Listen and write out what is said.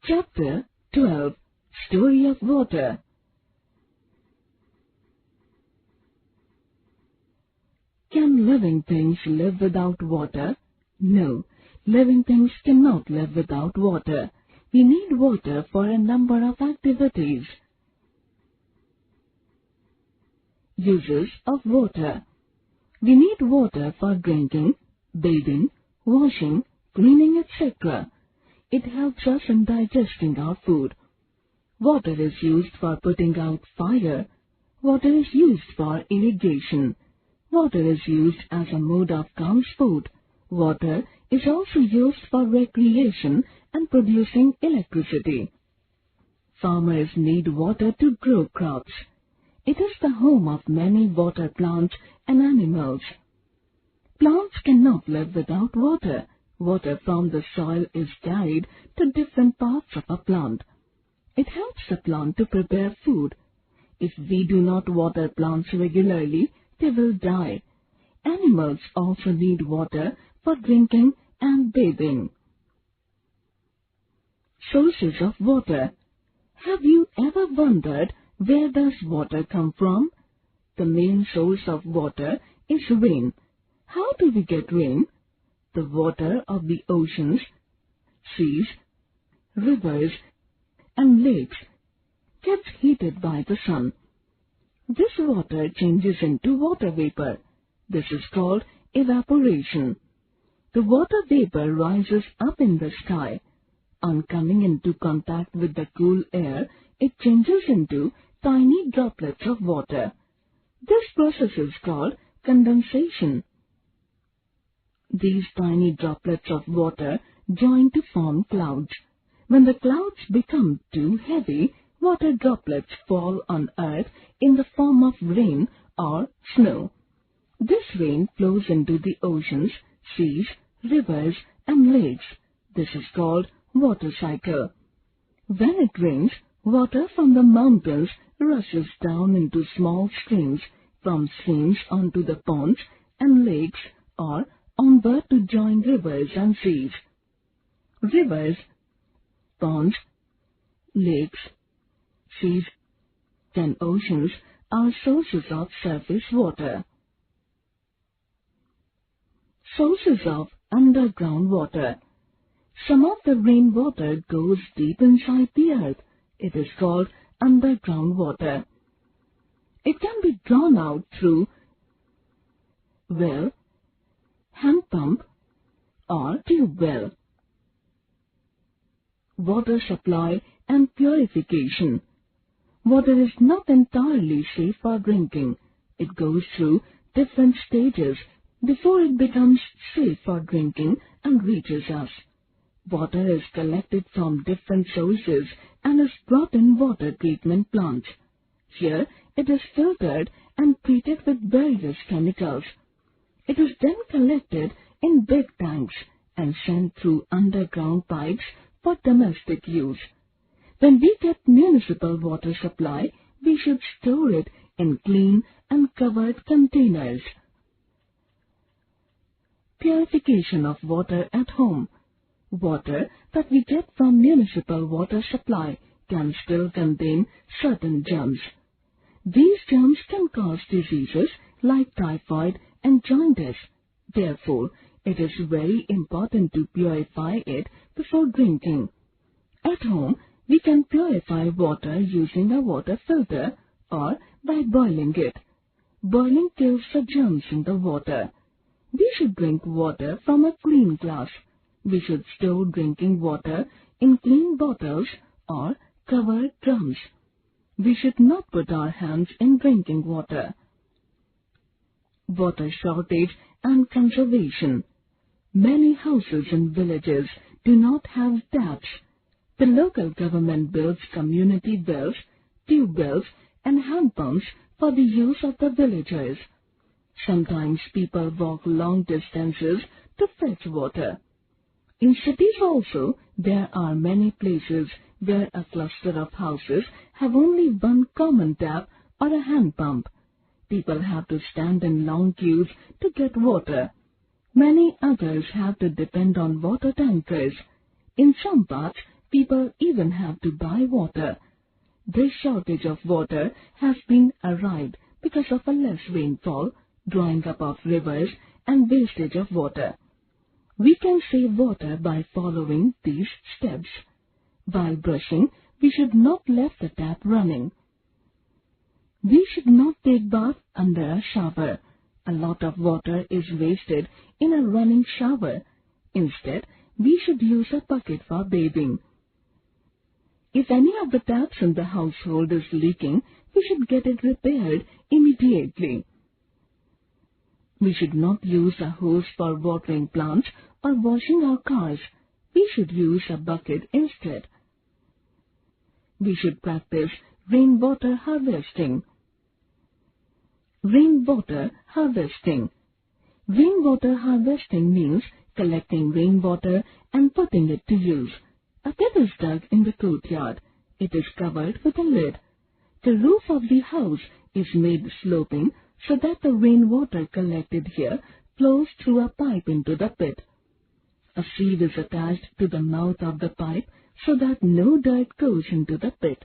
Chapter 12. Story of Water. Can living things live without water? No, living things cannot live without water. We need water for a number of activities. Uses of water. We need water for drinking, bathing, washing, cleaning, etc. It helps us in digesting our food. Water is used for putting out fire. Water is used for irrigation. Water is used as a mode of transport. Water is also used for recreation and producing electricity. Farmers need water to grow crops. It is the home of many water plants and animals. Plants cannot live without water. Water from the soil is carried to different parts of a plant. It helps the plant to prepare food. If we do not water plants regularly, they will die. Animals also need water for drinking and bathing. Sources of water. Have you ever wondered where does water come from? The main source of water is rain. How do we get rain? The water of the oceans, seas, rivers, and lakes gets heated by the sun. This water changes into water vapor. This is called evaporation. The water vapor rises up in the sky. On coming into contact with the cool air, it changes into tiny droplets of water. This process is called condensation. These tiny droplets of water join to form clouds. When the clouds become too heavy, water droplets fall on earth in the form of rain or snow. This rain flows into the oceans, seas, rivers, and lakes. This is called water cycle. When it rains, water from the mountains rushes down into small streams, from streams onto the ponds and lakes, or onward to join rivers and seas. Rivers, ponds, lakes, seas, and oceans are sources of surface water. Sources of underground water. Some of the rainwater goes deep inside the earth. It is called underground water. It can be drawn out through well, hand pump, or tube well. Water supply and purification. Water is not entirely safe for drinking. It goes through different stages before it becomes safe for drinking and reaches us. Water is collected from different sources and is brought in water treatment plants. Here it is filtered and treated with various chemicals. It is then collected in big tanks and sent through underground pipes for domestic use. When we get municipal water supply, we should store it in clean and covered containers. Purification of water at home. Water that we get from municipal water supply can still contain certain germs. These germs can cause diseases like typhoid and jaundice. Therefore, it is very important to purify it before drinking. At home, we can purify water using a water filter or by boiling it. Boiling kills the germs in the water. We should drink water from a clean glass. We should store drinking water in clean bottles or covered drums. We should not put our hands in drinking water. Water shortage and conservation. Many houses in villages do not have taps. The local government builds community wells, tube wells, and hand pumps for the use of the villagers. Sometimes people walk long distances to fetch water. In cities also, there are many places where a cluster of houses have only one common tap or a hand pump. People have to stand in long queues to get water. Many others have to depend on water tankers. In some parts, People even have to buy water. This shortage of water has been arrived because of a less rainfall, drying up of rivers, and wastage of water. We can save water by following these steps. While brushing, we should not leave the tap running. We should not take bath under a shower. A lot of water is wasted in a running shower. Instead, we should use a bucket for bathing. If any of the taps in the household is leaking, we should get it repaired immediately. We should not use a hose for watering plants or washing our cars. We should use a bucket instead. We should practice rainwater harvesting. Rainwater harvesting. Rainwater harvesting means collecting rainwater and putting it to use. A pit is dug in the courtyard. It is covered with a lid. The roof of the house is made sloping so that the rainwater collected here flows through a pipe into the pit. A sieve is attached to the mouth of the pipe so that no dirt goes into the pit.